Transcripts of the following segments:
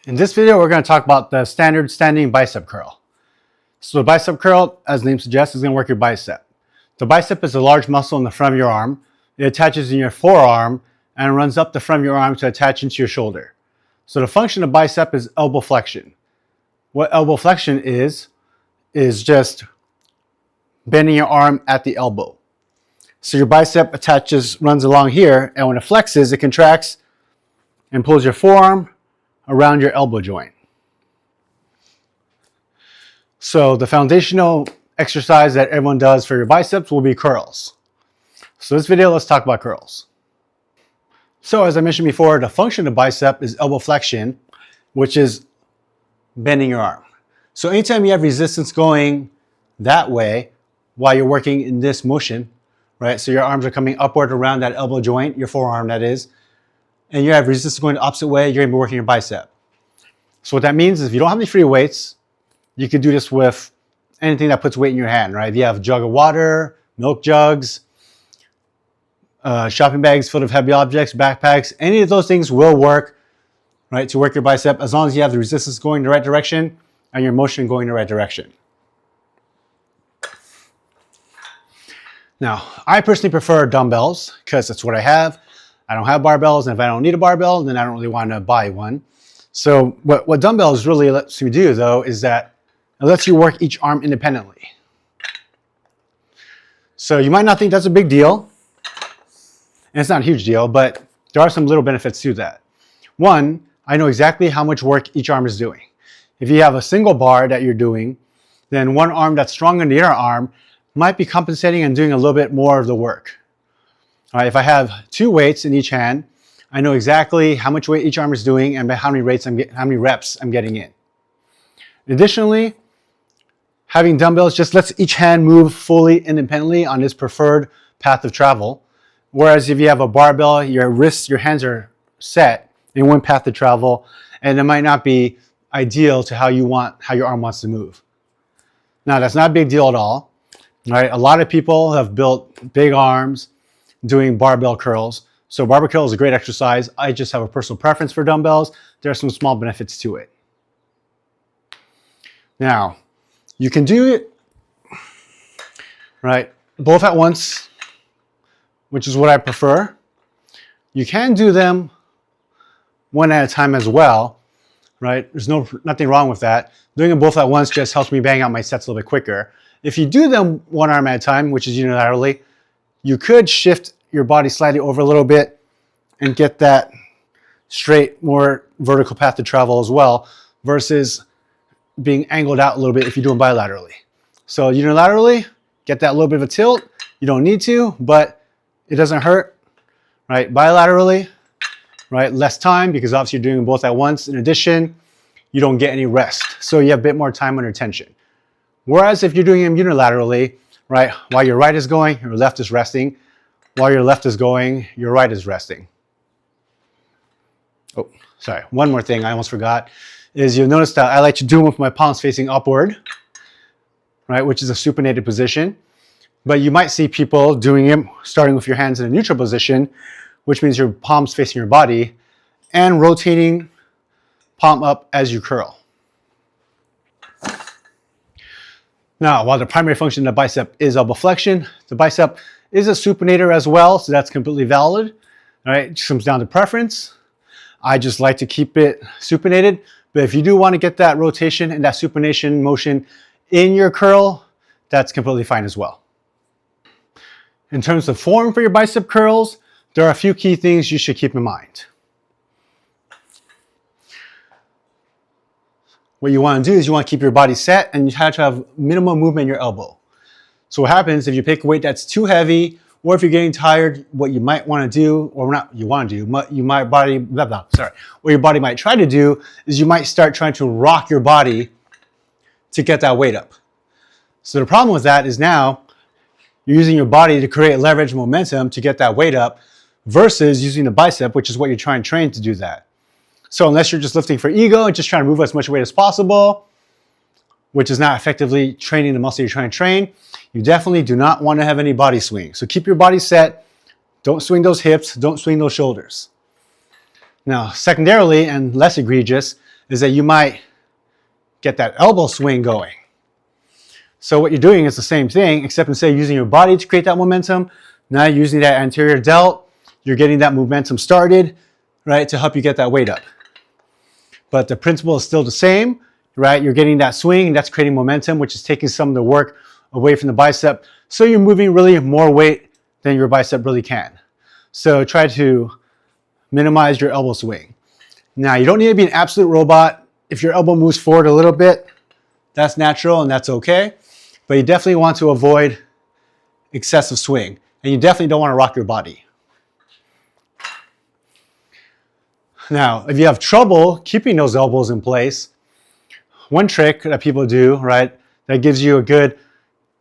In this video, we're going to talk about the standard standing bicep curl. So the bicep curl, as the name suggests, is going to work your bicep. The bicep is a large muscle in the front of your arm. It attaches in your forearm and runs up the front of your arm to attach into your shoulder. So the function of bicep is elbow flexion. What elbow flexion is just bending your arm at the elbow. So your bicep runs along here, and when it flexes, it contracts and pulls your forearm around your elbow joint. So the foundational exercise that everyone does for your biceps will be curls. So this video, let's talk about curls. So as I mentioned before, the function of bicep is elbow flexion, which is bending your arm. So anytime you have resistance going that way while you're working in this motion, right? So your arms are coming upward around that elbow joint, your forearm that is, and you have resistance going the opposite way, you're going to be working your bicep. So what that means is if you don't have any free weights, you could do this with anything that puts weight in your hand, right? If you have a jug of water, milk jugs, shopping bags full of heavy objects, backpacks, any of those things will work, right, to work your bicep as long as you have the resistance going in the right direction and your motion going in the right direction. Now, I personally prefer dumbbells because that's what I have. I don't have barbells, and if I don't need a barbell, then I don't really want to buy one. So what dumbbells really lets you do, though, is that it lets you work each arm independently. So you might not think that's a big deal, and it's not a huge deal, but there are some little benefits to that. One, I know exactly how much work each arm is doing. If you have a single bar that you're doing, then one arm that's stronger than the other arm might be compensating and doing a little bit more of the work. All right, if I have two weights in each hand, I know exactly how much weight each arm is doing and how many reps I'm getting in. Additionally, having dumbbells just lets each hand move fully independently on its preferred path of travel. Whereas if you have a barbell, your hands are set in one path to travel, and it might not be ideal to how your arm wants to move. Now, that's not a big deal at all. Right? A lot of people have built big arms doing barbell curls. So barbell curl is a great exercise. I just have a personal preference for dumbbells. There are some small benefits to it. Now, you can do it, right, both at once, which is what I prefer. You can do them one at a time as well, right? There's nothing wrong with that. Doing them both at once just helps me bang out my sets a little bit quicker. If you do them one arm at a time, which is unilaterally, you could shift your body slightly over a little bit and get that straight, more vertical path to travel as well, versus being angled out a little bit if you do them bilaterally. So unilaterally, get that little bit of a tilt. You don't need to, but it doesn't hurt, right? Bilaterally, right? Less time because obviously you're doing them both at once. In addition, you don't get any rest. So you have a bit more time under tension. Whereas if you're doing them unilaterally, right, while your right is going, your left is resting. While your left is going, your right is resting. Oh, sorry. One more thing I almost forgot is you'll notice that I like to do them with my palms facing upward, right, which is a supinated position. But you might see people doing them starting with your hands in a neutral position, which means your palms facing your body, and rotating palm up as you curl. Now, while the primary function of the bicep is elbow flexion, the bicep is a supinator as well, so that's completely valid. All right, it just comes down to preference. I just like to keep it supinated, but if you do want to get that rotation and that supination motion in your curl, that's completely fine as well. In terms of form for your bicep curls, there are a few key things you should keep in mind. What you want to do is you want to keep your body set and you have to have minimum movement in your elbow. So what happens if you pick a weight that's too heavy, or if you're getting tired, what you might want to do, or not you want to do, what your body might try to do is you might start trying to rock your body to get that weight up. So the problem with that is now you're using your body to create leverage momentum to get that weight up versus using the bicep, which is what you're trying to train to do that. So unless you're just lifting for ego and just trying to move as much weight as possible, which is not effectively training the muscle you're trying to train, you definitely do not want to have any body swing. So keep your body set. Don't swing those hips. Don't swing those shoulders. Now, secondarily and less egregious is that you might get that elbow swing going. So what you're doing is the same thing, except instead of using your body to create that momentum, now you're using that anterior delt, you're getting that momentum started, right, to help you get that weight up. But the principle is still the same, right? You're getting that swing, and that's creating momentum, which is taking some of the work away from the bicep. So you're moving really more weight than your bicep really can. So try to minimize your elbow swing. Now, you don't need to be an absolute robot. If your elbow moves forward a little bit, that's natural and that's okay. But you definitely want to avoid excessive swing. And you definitely don't want to rock your body. Now, if you have trouble keeping those elbows in place, one trick that people do, right, that gives you a good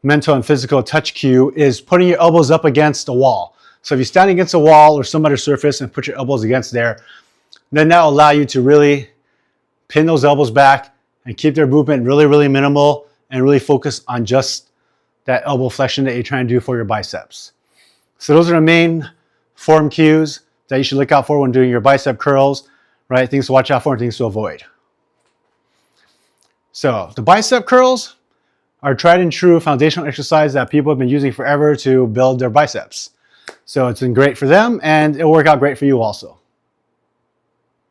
mental and physical touch cue is putting your elbows up against a wall. So if you stand against a wall or some other surface and put your elbows against there, then that will allow you to really pin those elbows back and keep their movement really, really minimal and really focus on just that elbow flexion that you're trying to do for your biceps. So those are the main form cues that you should look out for when doing your bicep curls, right? Things to watch out for and things to avoid. So the bicep curls are tried and true foundational exercise that people have been using forever to build their biceps. So it's been great for them and it'll work out great for you also.